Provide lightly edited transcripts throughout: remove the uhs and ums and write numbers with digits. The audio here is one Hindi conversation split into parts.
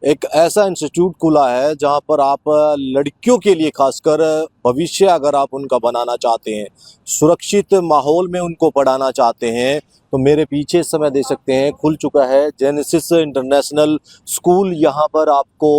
एक ऐसा इंस्टीट्यूट खुला है जहां पर आप लड़कियों के लिए खासकर भविष्य अगर आप उनका बनाना चाहते हैं, सुरक्षित माहौल में उनको पढ़ाना चाहते हैं, तो मेरे पीछे इस समय देख सकते हैं खुल चुका है जेनेसिस इंटरनेशनल स्कूल। यहाँ पर आपको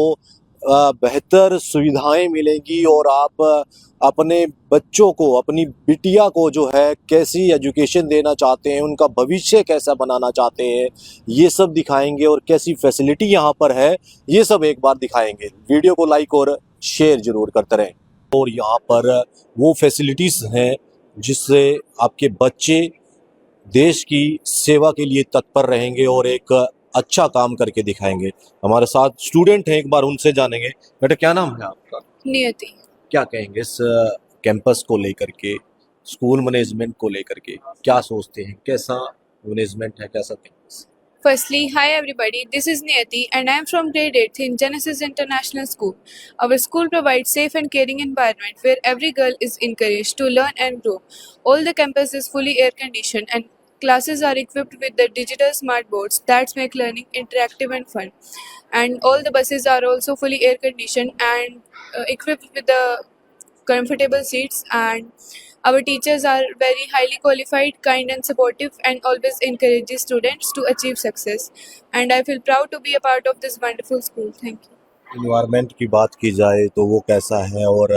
बेहतर सुविधाएं मिलेंगी और आप अपने बच्चों को, अपनी बिटिया को जो है कैसी एजुकेशन देना चाहते हैं, उनका भविष्य कैसा बनाना चाहते हैं, ये सब दिखाएंगे। और कैसी फैसिलिटी यहाँ पर है ये सब एक बार दिखाएंगे। वीडियो को लाइक और शेयर जरूर करते रहें। और यहाँ पर वो फैसिलिटीज़ हैं जिससे आपके बच्चे देश की सेवा के लिए तत्पर रहेंगे और एक अच्छा काम करके दिखाएंगे। हमारे साथ स्टूडेंट हैं, एक बार उनसे जानेंगे। बेटा क्या नाम है आपका? नियति। क्या कहेंगे इस कैंपस को लेकर के, स्कूल मैनेजमेंट को लेकर के क्या सोचते हैं, कैसा मैनेजमेंट है, कैसा campus? Firstly, hi everybody, this is Niyati and I am from grade 8th in Genesis International School. Our school provides safe and caring environment where every girl is encouraged to learn and grow. All the campus is fully air conditioned and classes are equipped with the digital smart boards that make learning interactive and fun. And all the buses are also fully air conditioned and equipped with the comfortable seats, and our teachers are very highly qualified, kind and supportive, and always encourages students to achieve success. And I feel proud to be a part of this wonderful school. Thank you. Environment की बात की जाए तो वो कैसा है, और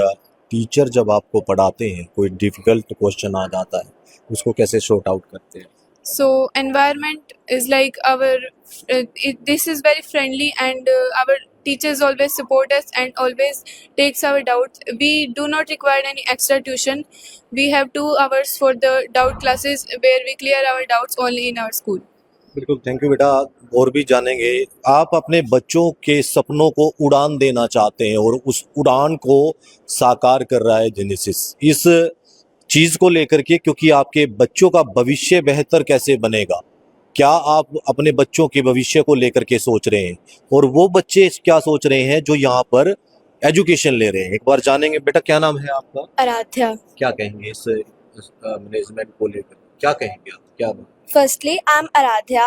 टीचर जब आपको पढ़ाते हैं कोई डिफिकल्ट क्वेश्चन आ जाता है उसको कैसे सॉर्ट आउट करते हैं? So environment is like this is very friendly, and our teachers always support us and always takes our doubts. We do not require any extra tuition. We have 2 hours for the doubt classes where we clear our doubts only in our school. बिल्कुल, थैंक यू बेटा। और भी जानेंगे, आप अपने बच्चों के सपनों को उड़ान देना चाहते हैं और उस उड़ान को साकार कर रहा है जेनेसिस इस चीज़ को लेकर के, क्योंकि आपके बच्चों का भविष्य बेहतर कैसे बनेगा, क्या आप अपने बच्चों के भविष्य को लेकर के सोच रहे हैं और वो बच्चे क्या सोच रहे हैं जो यहाँ पर एजुकेशन ले रहे हैं? एक बार जानेंगे। बेटा क्या नाम है आपका? आराध्या। क्या कहेंगे इस मैनेजमेंट को लेकर, क्या कहेंगे आप, क्या? Firstly, I'm Aradhya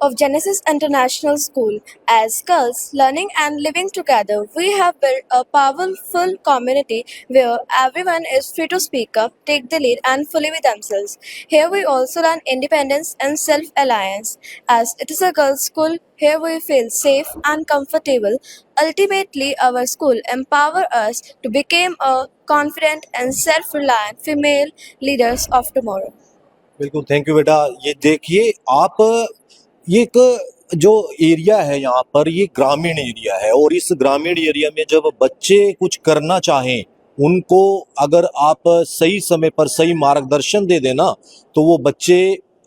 of Genesis International School. As girls learning and living together, we have built a powerful community where everyone is free to speak up, take the lead, and fully be themselves. Here we also learn independence and self-reliance. As it is a girls' school, here we feel safe and comfortable. Ultimately, our school empowers us to become a confident and self-reliant female leaders of tomorrow. बिल्कुल, थैंक यू बेटा। ये देखिए आप, ये एक जो एरिया है यहाँ पर, ये ग्रामीण एरिया है और इस ग्रामीण एरिया में जब बच्चे कुछ करना चाहें, उनको अगर आप सही समय पर सही मार्गदर्शन दे देना तो वो बच्चे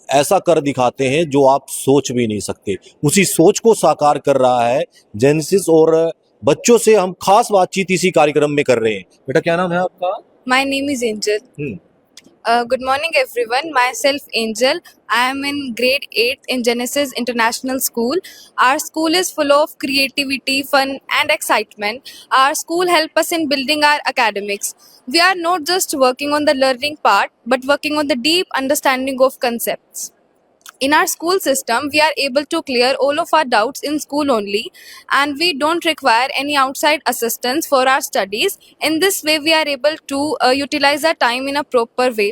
ऐसा कर दिखाते हैं जो आप सोच भी नहीं सकते। उसी सोच को साकार कर रहा है जेनेसिस और बच्चों से हम खास बातचीत इसी कार्यक्रम में कर रहे हैं। बेटा क्या नाम है आपका? My name is Angel. Good morning, everyone. Myself, Angel. I am in grade 8th in Genesis International School. Our school is full of creativity, fun, and excitement. Our school helps us in building our academics. We are not just working on the learning part, but working on the deep understanding of concepts. In our school system, we are able to clear all of our doubts in school only, and we don't require any outside assistance for our studies. In this way, we are able to utilize our time in a proper way.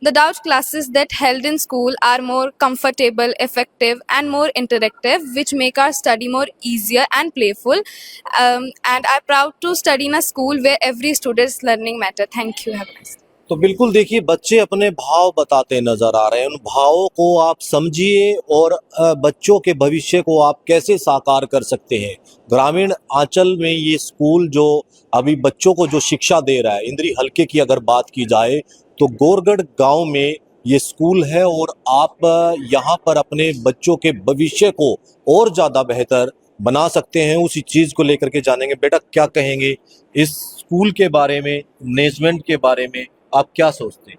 The doubt classes that held in school are more comfortable, effective, and more interactive, which make our study more easier and playful. And I'm proud to study in a school where every student's learning matter. Thank you. Have a nice day. तो बिल्कुल देखिए, बच्चे अपने भाव बताते नजर आ रहे हैं। उन भावों को आप समझिए और बच्चों के भविष्य को आप कैसे साकार कर सकते हैं। ग्रामीण आंचल में ये स्कूल जो अभी बच्चों को जो शिक्षा दे रहा है, इंद्री हल्के की अगर बात की जाए तो गोरगढ़ गांव में ये स्कूल है और आप यहाँ पर अपने बच्चों के भविष्य को और ज़्यादा बेहतर बना सकते हैं। उसी चीज़ को लेकर के जानेंगे। बेटा क्या कहेंगे इस स्कूल के बारे में, मैनेजमेंट के बारे में, आप क्या सोचते हैं?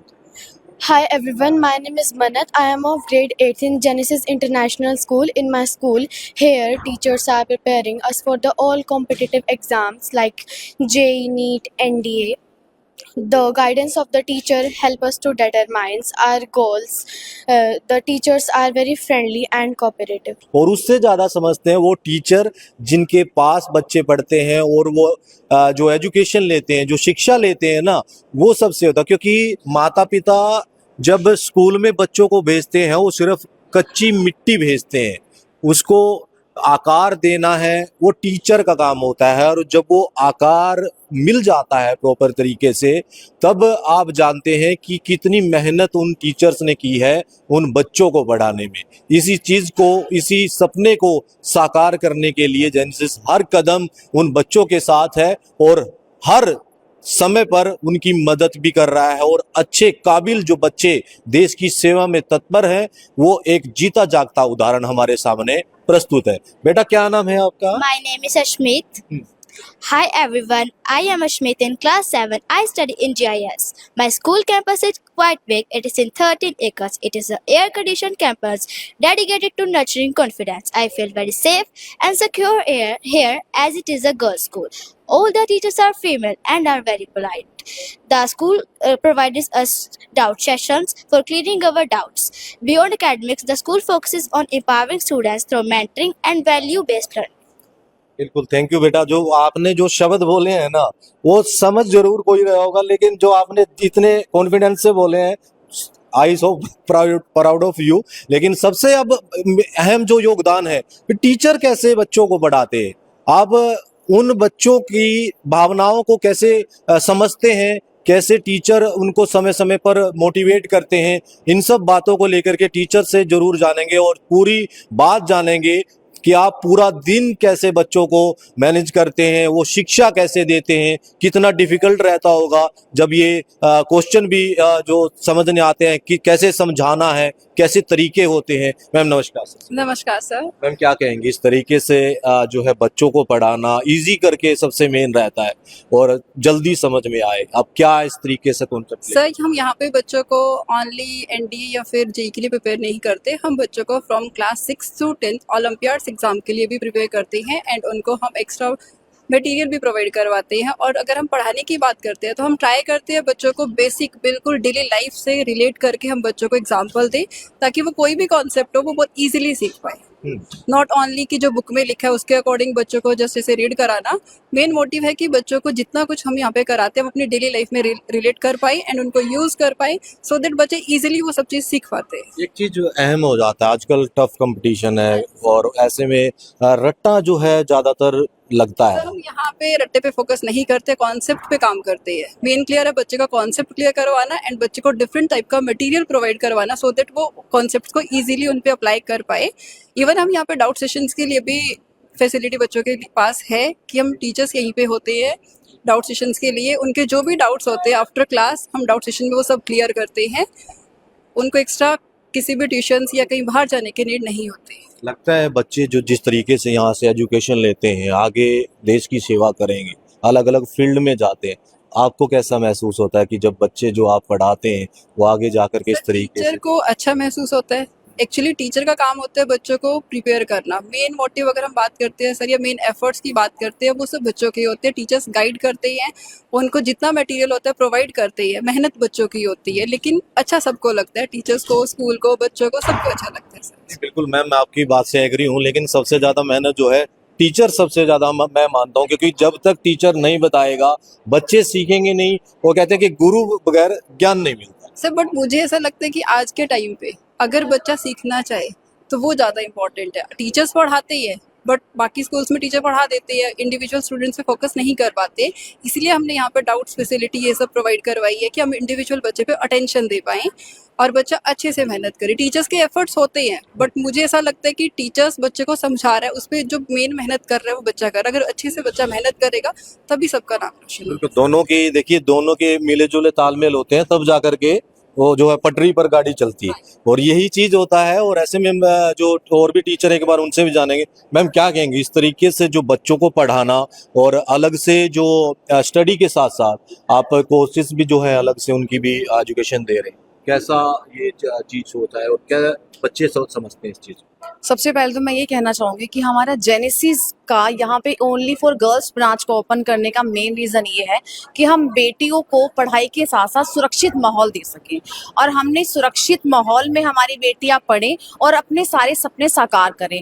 Hi everyone, my name is Manat. I am of grade 8th in Genesis International School. In my school, here teachers are preparing us for the all competitive exams like JEE, NEET, NDA. The guidance of the teacher help us to determine our goals. The teachers are very friendly and cooperative. और उससे ज़्यादा समझते हैं वो टीचर जिनके पास बच्चे पढ़ते हैं और वो जो एजुकेशन लेते हैं, जो शिक्षा लेते हैं ना, वो सबसे होता, क्योंकि माता पिता जब स्कूल में बच्चों को भेजते हैं वो सिर्फ कच्ची मिट्टी भेजते हैं, उसको आकार देना है वो टीचर का काम होता है। और जब वो आकार मिल जाता है प्रॉपर तरीके से, तब आप जानते हैं कि कितनी मेहनत उन टीचर्स ने की है उन बच्चों को पढ़ाने में। इसी चीज़ को, इसी सपने को साकार करने के लिए जेनेसिस हर कदम उन बच्चों के साथ है और हर समय पर उनकी मदद भी कर रहा है। और अच्छे काबिल जो बच्चे देश की सेवा में तत्पर हैं, वो एक जीता जागता उदाहरण हमारे सामने प्रस्तुत है। बेटा क्या नाम है आपका? My name is Ashmit. Hi everyone, I am Ashmit in class 7. I study in GIS. My school campus is quite big. It is in 13 acres. It is an air-conditioned campus dedicated to nurturing confidence. I feel very safe and secure here as it is a girls' school. All the teachers are female and are very polite. The school provides us doubt sessions for clearing our doubts. Beyond academics, the school focuses on empowering students through mentoring and value-based learning. बिल्कुल, थैंक यू बेटा। जो आपने जो शब्द बोले हैं ना, वो समझ जरूर कोई रहा होगा, लेकिन जो आपने इतने कॉन्फिडेंस से बोले हैं, आई सो प्राउड ऑफ यू। लेकिन सबसे अब अहम जो योगदान है, टीचर कैसे बच्चों को पढ़ाते हैं, आप उन बच्चों की भावनाओं को कैसे समझते हैं, कैसे टीचर उनको समय समय पर मोटिवेट करते हैं, इन सब बातों को लेकर के टीचर से जरूर जानेंगे और पूरी बात जानेंगे कि आप पूरा दिन कैसे बच्चों को मैनेज करते हैं, वो शिक्षा कैसे देते हैं, कितना डिफिकल्ट रहता होगा जब ये क्वेश्चन भी जो समझने आते हैं कि कैसे समझाना है, कैसे तरीके होते हैं। मैम नमस्कार सर। नमस्कार सर। मैम क्या कहेंगे, इस तरीके से जो है बच्चों को पढ़ाना इजी करके सबसे मेन रहता है और जल्दी समझ में आए, अब क्या इस तरीके से कॉन्सेप्ट? सर हम यहाँ पे बच्चों को ओनली एनडीए या फिर जेई के लिए प्रिपेयर नहीं करते, हम बच्चों को from class 6 to 10th Olympiads exam के लिए भी प्रिपेयर करते हैं एंड उनको हम एक्स्ट्रा मटेरियल भी प्रोवाइड करवाते हैं। और अगर हम पढ़ाने की बात करते हैं तो हम ट्राई करते हैं बच्चों को बेसिक बिल्कुल डेली लाइफ से रिलेट करके हम बच्चों को एग्जांपल दें, ताकि वो कोई भी कॉन्सेप्ट हो वो बहुत इजीली सीख पाए। नॉट ओनली कि जो बुक में लिखा है उसके अकॉर्डिंग बच्चों को जस्ट ऐसे रीड कराना। मेन मोटिव है कि बच्चों को जितना कुछ हम यहाँ पे कराते हैं हम अपनी डेली लाइफ में रिलेट कर पाए एंड उनको यूज कर पाए, सो दैट बच्चे इजीली वो सब चीज़ सीख पाते हैं। एक चीज अहम हो जाता है, आजकल टफ कंपटीशन है और ऐसे में रट्टा जो है ज्यादातर लगता है। सर हम यहाँ पे रट्टे पे फोकस नहीं करते, कॉन्सेप्ट पे काम करते हैं। मेन क्लियर है बच्चे का कॉन्सेप्ट क्लियर करवाना एंड बच्चे को डिफरेंट टाइप का मटेरियल प्रोवाइड करवाना, सो दैट वो कॉन्सेप्ट को इजीली उन पे अप्लाई कर पाए। इवन हम यहाँ पे डाउट सेशंस के लिए भी फैसिलिटी बच्चों के पास है कि हम टीचर्स यहीं पे होते हैं डाउट सेशंस के लिए। उनके जो भी डाउट्स होते हैं आफ्टर क्लास हम डाउट सेशन में वो सब क्लियर करते हैं। उनको एक्स्ट्रा किसी भी ट्यूशन्स या कहीं बाहर जाने की नीड नहीं होती। लगता है बच्चे जो जिस तरीके से यहाँ से एजुकेशन लेते हैं, आगे देश की सेवा करेंगे, अलग अलग फील्ड में जाते हैं, आपको कैसा महसूस होता है कि जब बच्चे जो आप पढ़ाते हैं वो आगे जाकर के इस तरीके टीचर से? को अच्छा महसूस होता है। एक्चुअली टीचर का काम होता है बच्चों को प्रिपेयर करना। मेन मोटिव अगर हम बात करते हैं सर या मेन एफर्ट्स की बात करते हैं वो सब बच्चों के होते हैं। टीचर्स गाइड करते हैं, उनको जितना मटेरियल होता है प्रोवाइड करते हैं, मेहनत बच्चों की होती है, लेकिन अच्छा सबको लगता है, टीचर्स को, स्कूल को, बच्चों को, सबको अच्छा लगता है सर। बिल्कुल मैम, मैं आपकी बात से एग्री हूँ, लेकिन सबसे ज्यादा मेहनत जो है टीचर सबसे ज्यादा मैं मानता हूँ, क्योंकि जब तक टीचर नहीं बताएगा बच्चे सीखेंगे नहीं। वो कहते हैं कि गुरु बगैर ज्ञान नहीं मिलता। सर बट मुझे ऐसा लगता है कि आज के टाइम पे अगर बच्चा सीखना चाहे तो वो ज़्यादा इंपॉर्टेंट है। टीचर्स पढ़ाते ही है बट बाकी स्कूल्स में टीचर पढ़ा देते हैं, इंडिविजुअल स्टूडेंट्स पे फोकस नहीं कर पाते। इसलिए हमने यहाँ पे डाउट्स फैसिलिटी ये सब प्रोवाइड करवाई है कि हम इंडिविजुअल बच्चे पे अटेंशन दे पाएँ और बच्चा अच्छे से मेहनत करे। टीचर्स के एफर्ट्स होते हैं बट मुझे ऐसा लगता है कि टीचर्स बच्चे को समझा रहा है, उस पर जो मेन मेहनत कर रहा है वो बच्चा कर रहा है। अगर अच्छे से बच्चा मेहनत करेगा तभी सबका नाम रोशन होगा। दोनों की देखिए, दोनों के मिले जुले तालमेल होते हैं, तब जाकर के वो जो है पटरी पर गाड़ी चलती है, और यही चीज होता है। और ऐसे में जो और भी टीचर एक बार उनसे भी जानेंगे। मैम क्या कहेंगे इस तरीके से जो बच्चों को पढ़ाना और अलग से जो स्टडी के साथ साथ आप कोर्सेज भी जो है अलग से उनकी भी एजुकेशन दे रहे हैं, कैसा ये चीज होता है और क्या बच्चे समझते हैं इस चीज? सबसे पहले तो मैं ये कहना चाहूँगी कि हमारा जेनेसिस का यहाँ पे ओनली फॉर गर्ल्स ब्रांच को ओपन करने का मेन रीज़न ये है कि हम बेटियों को पढ़ाई के साथ साथ सुरक्षित माहौल दे सकें, और हमने सुरक्षित माहौल में हमारी बेटियां पढ़ें और अपने सारे सपने साकार करें।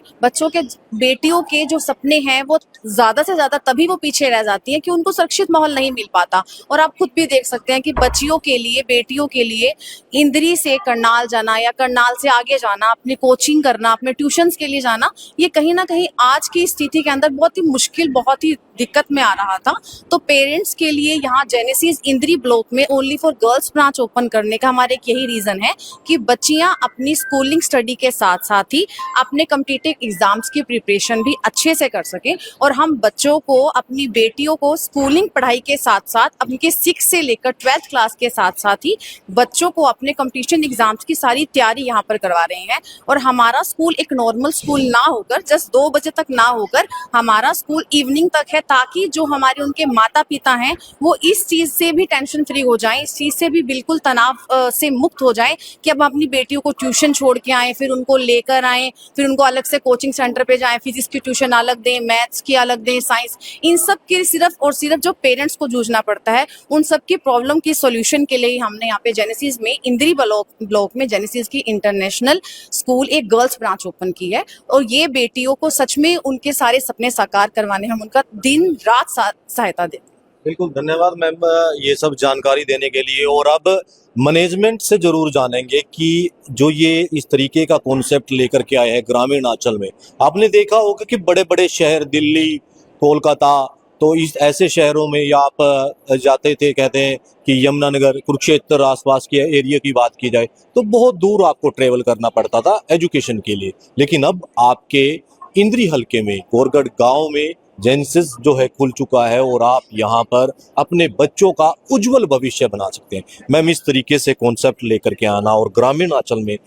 बेटियों के जो सपने हैं वो ज़्यादा से ज़्यादा तभी वो पीछे रह जाती हैं कि उनको सुरक्षित माहौल नहीं मिल पाता। और आप खुद भी देख सकते हैं कि बच्चियों के लिए, बेटियों के लिए इंदरी से करनाल जाना या करनाल से आगे जाना, अपनी कोचिंग करना, अपने ट्यूशन्स के लिए जाना, ये कहीं ना कहीं आज की स्थिति के अंदर बहुत ही मुश्किल, बहुत ही दिक्कत में आ रहा था। तो पेरेंट्स के लिए यहाँ जेनेसिस इंदरी ब्लॉक में only for girls branch open करने का हमारे एक यही रीज़न है कि बच्चियाँ अपनी स्कूलिंग स्टडी के साथ साथ ही अपने कॉम्पिटिटिव एग्जाम्स की प्रिपरेशन भी अच्छे से कर सकें, और हम बच्चों को, अपनी बेटियों को स्कूलिंग पढ़ाई के साथ साथ उनके 6 से लेकर 12th क्लास के साथ साथ ही बच्चों को अपने कॉम्पिटिशन एग्जाम्स की सारी तैयारी यहाँ पर करवा रहे हैं। और हमारा स्कूल एक नॉर्मल स्कूल ना होकर, जस्ट 2 बजे तक ना होकर, हमारा स्कूल इवनिंग तक है, ताकि जो हमारे उनके माता पिता हैं वो इस चीज़ से भी टेंशन फ्री हो जाएं, इस चीज़ से भी बिल्कुल तनाव से मुक्त हो जाएं कि अब अपनी बेटियों को ट्यूशन छोड़ के आएँ, फिर उनको लेकर आएँ, फिर उनको अलग से कोचिंग सेंटर पे जाएँ, फिजिक्स की ट्यूशन अलग दें, मैथ्स की अलग दें, साइंस, इन सब के सिर्फ और सिर्फ जो पेरेंट्स को जूझना पड़ता है, उन सब की प्रॉब्लम की सॉल्यूशन के लिए हमने यहाँ पे जेनेसिस में इंदरी ब्लॉक में जेनेसिस की इंटरनेशनल स्कूल एक गर्ल्स ब्रांच ओपन की है। और ये बेटियों को सच में उनके सारे सपने साकार करवाने हम उनका दिन रात सहायता देते हैं। बिल्कुल, धन्यवाद मैम ये सब जानकारी देने के लिए। और अब मैनेजमेंट से जरूर जानेंगे कि जो ये इस तरीके का कॉन्सेप्ट लेकर के आए हैं ग्रामीण अंचल में। आपने देखा होगा कि बड़े बड़े शहर, दिल्ली, कोलकाता, तो इस ऐसे शहरों में या आप जाते थे, कहते हैं कि यमुनानगर, कुरुक्षेत्र आसपास के एरिया की बात की जाए तो बहुत दूर आपको ट्रेवल करना पड़ता था एजुकेशन के लिए। लेकिन अब आपके इंद्री हलके में, कोरगढ़ गांव में जेनेसिस जो है खुल चुका है और आप यहाँ पर अपने बच्चों का उज्जवल भविष्य बना सकते हैं। मैम, इस तरीके से कॉन्सेप्ट लेकर के आना और ग्रामीण अंचल में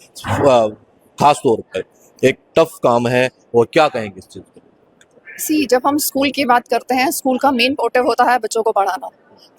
खास तौर पर एक टफ काम है, और क्या कहेंगे इस चीज़ पर? जब हम स्कूल की बात करते हैं, स्कूल का मेन मोटिव होता है बच्चों को पढ़ाना।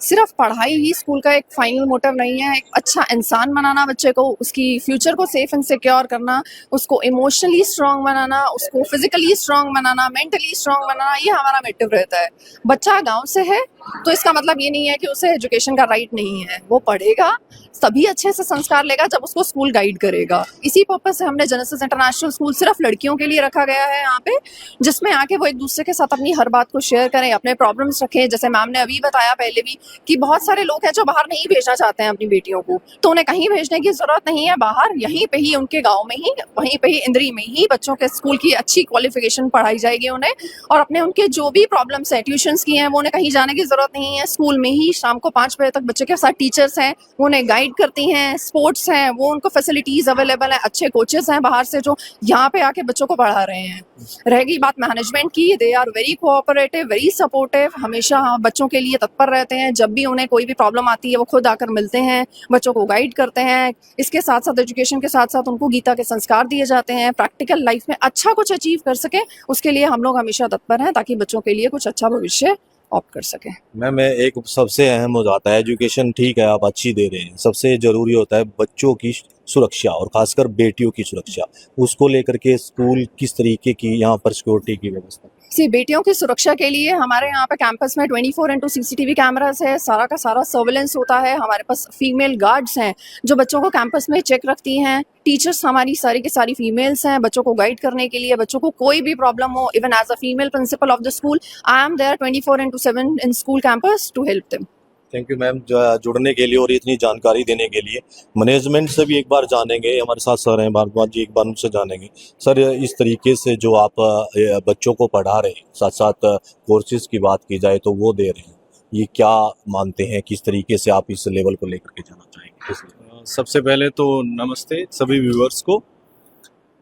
सिर्फ पढ़ाई ही स्कूल का एक फाइनल मोटिव नहीं है। एक अच्छा इंसान बनाना बच्चे को, उसकी फ्यूचर को सेफ एंड सिक्योर करना, उसको इमोशनली स्ट्रांग बनाना, उसको फिजिकली स्ट्रांग बनाना, मेंटली स्ट्रांग बनाना, ये हमारा मोटिव रहता है। बच्चा गांव से है तो इसका मतलब ये नहीं है कि उसे एजुकेशन का राइट नहीं है। वो पढ़ेगा, तभी अच्छे से संस्कार लेगा जब उसको स्कूल गाइड करेगा। इसी पर्पज से हमने जेनेसिस इंटरनेशनल स्कूल सिर्फ लड़कियों के लिए रखा गया है यहाँ पे, जिसमें आके वो एक दूसरे के साथ अपनी हर बात को शेयर करें, अपने प्रॉब्लम्स रखें। जैसे मैम ने अभी बताया पहले भी कि बहुत सारे लोग हैं जो बाहर नहीं भेजना चाहते हैं अपनी बेटियों को, तो उन्हें कहीं भेजने की जरूरत नहीं है। बाहर यहीं पे ही, उनके गाँव में ही, वहीं पे ही इंदरी में ही बच्चों के स्कूल की अच्छी क्वालिफिकेशन पढ़ाई जाएगी उन्हें। और अपने उनके जो भी प्रॉब्लम्स है, ट्यूशंस की हैं, वो उन्हें कहीं जाने की जरूरत नहीं है। स्कूल में ही शाम को 5 बजे तक बच्चे के साथ टीचर्स हैं, वो उन्हें गाइड करती हैं। स्पोर्ट्स हैं, वो उनको फैसिलिटीज अवेलेबल है। अच्छे कोचेस हैं बाहर से जो यहाँ पे आके बच्चों को पढ़ा रहे हैं। रहेगी बात मैनेजमेंट की, they are very cooperative, very supportive, हमेशा बच्चों के लिए तत्पर रहते हैं। जब भी उन्हें कोई भी प्रॉब्लम आती है वो खुद आकर मिलते हैं, बच्चों को गाइड करते हैं। इसके साथ साथ एजुकेशन के साथ साथ उनको गीता के संस्कार दिए जाते हैं। प्रैक्टिकल लाइफ में अच्छा कुछ अचीव कर सके, उसके लिए हम लोग हमेशा तत्पर हैं, ताकि बच्चों के लिए कुछ अच्छा भविष्य ऑप्ट कर सके। मैम, एक सबसे अहम हो जाता है, एजुकेशन ठीक है आप अच्छी दे रहे हैं, सबसे जरूरी होता है बच्चों की सुरक्षा और खासकर बेटियों की सुरक्षा। उसको लेकर के स्कूल किस तरीके की यहाँ पर सिक्योरिटी की व्यवस्था? बेटियों की सुरक्षा के लिए हमारे यहाँ पे कैंपस में 24x CCTV कैमरास है, सारा का सारा सर्विलेंस होता है। हमारे पास फीमेल गार्ड्स हैं जो बच्चों को कैंपस में चेक रखती हैं। टीचर्स हमारी सारी की सारी फीमेल्स हैं बच्चों को गाइड करने के लिए। बच्चों को कोई भी प्रॉब्लम हो, even as a female principal of the school, I am there 24x7 in school campus to help them. Thank you ma'am जुड़ने के लिए और इतनी जानकारी देने के लिए। मैनेजमेंट से भी एक बार जानेंगे, हमारे साथ सर हैं भारद्वाज जी, एक बार उनसे जानेंगे। सर, इस तरीके से जो आप बच्चों को पढ़ा रहे हैं, साथ साथ कोर्सेज की बात की जाए तो वो दे रहे हैं, ये क्या मानते हैं, किस तरीके से आप इस लेवल को लेकर के जाना चाहेंगे? सबसे पहले तो नमस्ते सभी व्यूअर्स को।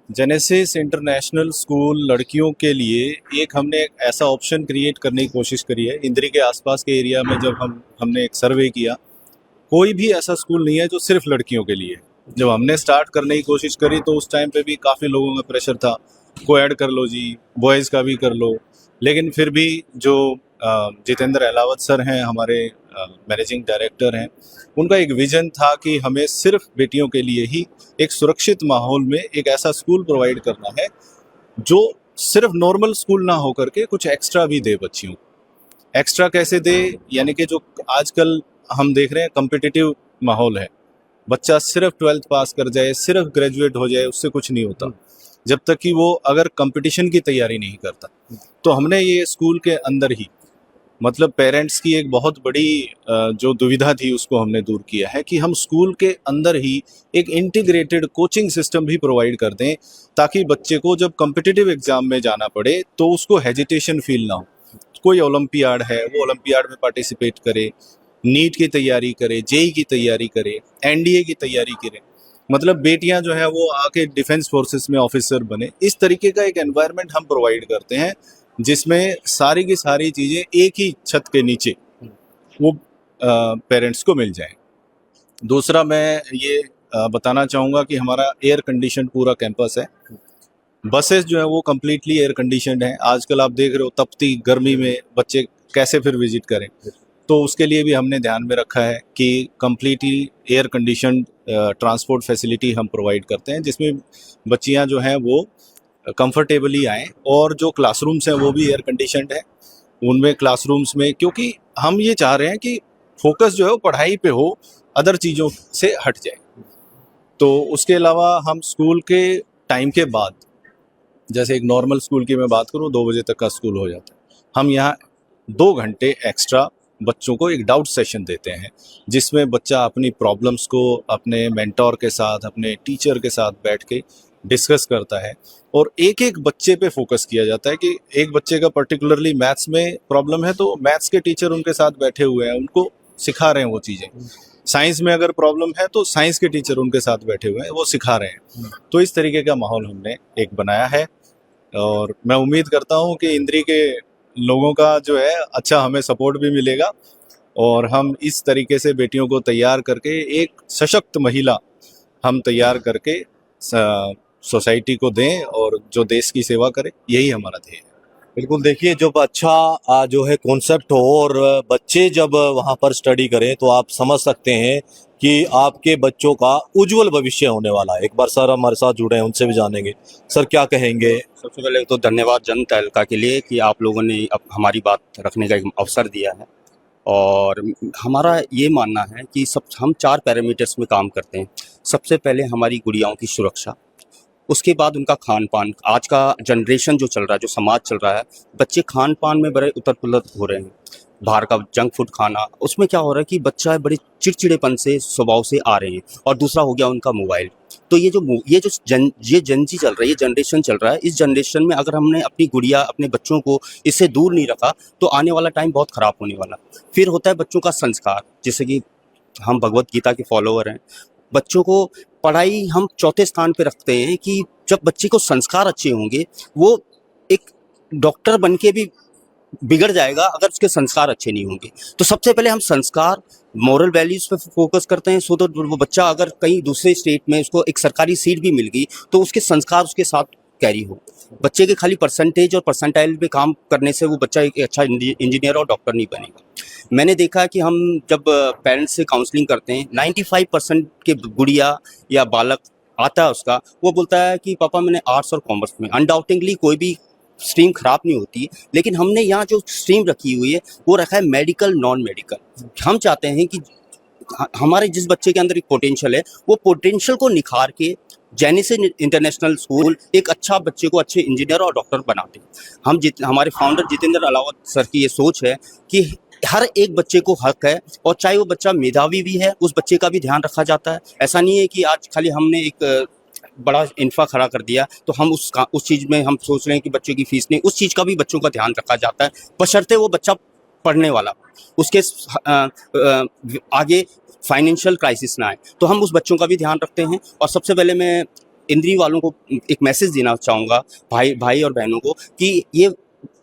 जेनेसिस इंटरनेशनल स्कूल लड़कियों के लिए एक हमने एक ऐसा ऑप्शन क्रिएट करने की कोशिश करी है। इंदरी के आसपास के एरिया में जब हमने एक सर्वे किया, कोई भी ऐसा स्कूल नहीं है जो सिर्फ लड़कियों के लिए। जब हमने स्टार्ट करने की कोशिश करी तो उस टाइम पे भी काफ़ी लोगों का प्रेशर था, को ऐड कर लो जी, बॉयज़ का भी कर लो। लेकिन फिर भी जो जितेंद्र अहलावत सर हैं, हमारे मैनेजिंग डायरेक्टर हैं, उनका एक विजन था कि हमें सिर्फ बेटियों के लिए ही एक सुरक्षित माहौल में एक ऐसा स्कूल प्रोवाइड करना है जो सिर्फ नॉर्मल स्कूल ना होकर के कुछ एक्स्ट्रा भी दे बच्चियों को। एक्स्ट्रा कैसे दे, यानी कि जो आजकल हम देख रहे हैं कम्पिटिटिव माहौल है, बच्चा सिर्फ 12th पास कर जाए, सिर्फ ग्रेजुएट हो जाए, उससे कुछ नहीं होता जब तक कि वो अगर कंपटीशन की तैयारी नहीं करता। तो हमने ये स्कूल के अंदर ही, मतलब पेरेंट्स की एक बहुत बड़ी जो दुविधा थी उसको हमने दूर किया है कि हम स्कूल के अंदर ही एक इंटीग्रेटेड कोचिंग सिस्टम भी प्रोवाइड कर दें, ताकि बच्चे को जब कॉम्पिटिटिव एग्जाम में जाना पड़े तो उसको हेजिटेशन फील ना हो। कोई ओलंपियाड है, वो ओलंपियाड में पार्टिसिपेट करे, नीट की तैयारी करे, जेई की तैयारी करे, एनडीए की तैयारी करे, मतलब बेटियां जो है वो आके डिफेंस फोर्सेस में ऑफिसर बने। इस तरीके का एक एनवायरनमेंट हम प्रोवाइड करते हैं जिसमें सारी की सारी चीज़ें एक ही छत के नीचे वो पेरेंट्स को मिल जाएं। दूसरा मैं ये बताना चाहूँगा कि हमारा एयर कंडीशन पूरा कैंपस है। बसेस जो है वो कम्प्लीटली एयर कंडीशनड हैं। आजकल आप देख रहे हो तपती गर्मी में बच्चे कैसे फिर विजिट करें, तो उसके लिए भी हमने ध्यान में रखा है कि completely air conditioned transport facility हम प्रोवाइड करते हैं, जिसमें बच्चियां जो हैं वो कंफर्टेबली आएँ। और जो क्लासरूम्स हैं वो भी एयर कंडीशनड है। उनमें क्लासरूम्स में, क्योंकि हम ये चाह रहे हैं कि फोकस जो है वो पढ़ाई पे हो, अदर चीज़ों से हट जाए। तो उसके अलावा हम स्कूल के टाइम के बाद, जैसे एक नॉर्मल स्कूल की मैं बात करूँ 2 बजे तक का स्कूल हो जाता है, हम यहाँ 2 घंटे एक्स्ट्रा बच्चों को एक डाउट सेशन देते हैं, जिसमें बच्चा अपनी प्रॉब्लम्स को अपने मेंटोर के साथ, अपने टीचर के साथ बैठ के डिस्कस करता है। और एक एक बच्चे पे फोकस किया जाता है कि एक बच्चे का पर्टिकुलरली मैथ्स में प्रॉब्लम है तो मैथ्स के टीचर उनके साथ बैठे हुए हैं, उनको सिखा रहे हैं वो चीज़ें। साइंस में अगर प्रॉब्लम है तो साइंस के टीचर उनके साथ बैठे हुए हैं, वो सिखा रहे हैं। तो इस तरीके का माहौल हमने एक बनाया है और मैं उम्मीद करता हूँ कि इंद्री के लोगों का जो है अच्छा हमें सपोर्ट भी मिलेगा और हम इस तरीके से बेटियों को तैयार करके एक सशक्त महिला हम तैयार करके सोसाइटी को दें और जो देश की सेवा करे, यही हमारा ध्येय है। बिल्कुल, देखिए जब अच्छा जो है कॉन्सेप्ट हो और बच्चे जब वहाँ पर स्टडी करें तो आप समझ सकते हैं कि आपके बच्चों का उज्जवल भविष्य होने वाला है। एक बार सर हमारे साथ जुड़े हैं, उनसे भी जानेंगे। सर क्या कहेंगे? सबसे पहले तो धन्यवाद जनता तहलका के लिए कि आप लोगों ने अब हमारी बात रखने का एक अवसर दिया है। और हमारा ये मानना है कि हम 4 पैरामीटर्स में काम करते हैं। सबसे पहले हमारी गुड़ियाओं की सुरक्षा, उसके बाद उनका खान पान। आज का जनरेशन जो चल रहा है, जो समाज चल रहा है, बच्चे खान पान में बड़े उतर-पुलत हो रहे हैं। बाहर का जंक फूड खाना, उसमें क्या हो रहा है कि बच्चा बड़े चिड़चिड़ेपन से स्वभाव से आ रहे हैं। और दूसरा हो गया उनका मोबाइल। तो ये जो जनजी चल रही है, जनरेशन चल रहा है, इस जनरेशन में अगर हमने अपनी गुड़िया, अपने बच्चों को इससे दूर नहीं रखा तो आने वाला टाइम बहुत ख़राब होने वाला। फिर होता है बच्चों का संस्कार, जैसे कि हम भगवत गीता के फॉलोअर हैं। बच्चों को पढ़ाई हम चौथे स्थान पे रखते हैं कि जब बच्चे को संस्कार अच्छे होंगे, वो एक डॉक्टर बन के भी बिगड़ जाएगा अगर उसके संस्कार अच्छे नहीं होंगे। तो सबसे पहले हम संस्कार, मॉरल वैल्यूज़ पे फोकस करते हैं, सो दैट वो बच्चा अगर कहीं दूसरे स्टेट में उसको एक सरकारी सीट भी मिल गई तो उसके संस्कार उसके साथ कैरी हो। बच्चे के खाली परसेंटेज और परसेंटाइल पे काम करने से वो बच्चा एक अच्छा इंजीनियर और डॉक्टर नहीं बनेगा। मैंने देखा है कि हम जब पेरेंट्स से काउंसलिंग करते हैं, 95% के गुड़िया या बालक आता है उसका, वो बोलता है कि पापा मैंने आर्ट्स और कॉमर्स में। अनडाउटेडली कोई भी स्ट्रीम खराब नहीं होती, लेकिन हमने यहाँ जो स्ट्रीम रखी हुई है वो रखा है मेडिकल, नॉन मेडिकल। हम चाहते हैं कि हमारे जिस बच्चे के अंदर एक पोटेंशियल है, वो पोटेंशियल को निखार के जेनेसिस इंटरनेशनल स्कूल एक अच्छा बच्चे को अच्छे इंजीनियर और डॉक्टर बनाते हैं। हमारे फाउंडर जितेंद्र अलावत सर की ये सोच है कि हर एक बच्चे को हक है, और चाहे वो बच्चा मेधावी भी है, उस बच्चे का भी ध्यान रखा जाता है। ऐसा नहीं है कि आज खाली हमने एक बड़ा इंफ्रा खड़ा कर दिया तो हम उस चीज़ में हम सोच रहे हैं कि बच्चे की फीस नहीं, उस चीज़ का भी बच्चों का ध्यान रखा जाता है, बशर्ते वो बच्चा पढ़ने वाला, उसके आगे फाइनेंशियल क्राइसिस ना आए। तो हम उस बच्चों का भी ध्यान रखते हैं। और सबसे पहले मैं इंद्री वालों को एक मैसेज देना चाहूँगा, भाई और बहनों को, कि ये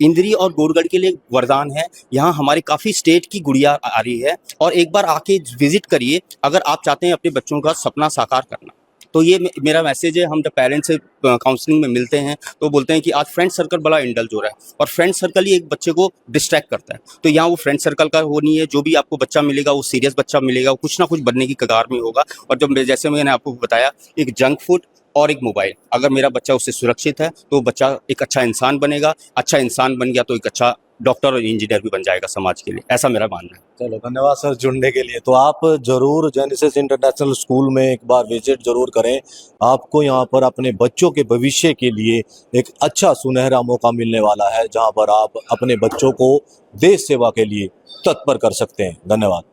इंद्री और गोरगढ़ के लिए वरदान है। यहाँ हमारी काफ़ी स्टेट की गुड़िया आ रही है, और एक बार आके विजिट करिए अगर आप चाहते हैं अपने बच्चों का सपना साकार करना। तो ये मेरा मैसेज है। हम जब पेरेंट्स से काउंसलिंग में मिलते हैं तो बोलते हैं कि आज फ्रेंड सर्कल बड़ा इंडल्ज हो रहा है, और फ्रेंड सर्कल ही एक बच्चे को डिस्ट्रैक्ट करता है। तो यहाँ वो फ्रेंड सर्कल का वो नहीं है, जो भी आपको बच्चा मिलेगा वो सीरियस बच्चा मिलेगा, वो कुछ ना कुछ बनने की कगार में होगा। और जब जैसे मैंने आपको बताया, एक जंक फूड और एक मोबाइल। अगर मेरा बच्चा उससे सुरक्षित है तो वो बच्चा एक अच्छा इंसान बनेगा, अच्छा इंसान बन गया तो एक अच्छा डॉक्टर और इंजीनियर भी बन जाएगा समाज के लिए, ऐसा मेरा मानना है। चलो धन्यवाद सर जुड़ने के लिए। तो आप जरूर जेनेसिस इंटरनेशनल स्कूल में एक बार विजिट जरूर करें। आपको यहाँ पर अपने बच्चों के भविष्य के लिए एक अच्छा सुनहरा मौका मिलने वाला है, जहाँ पर आप अपने बच्चों को देश सेवा के लिए तत्पर कर सकते हैं। धन्यवाद।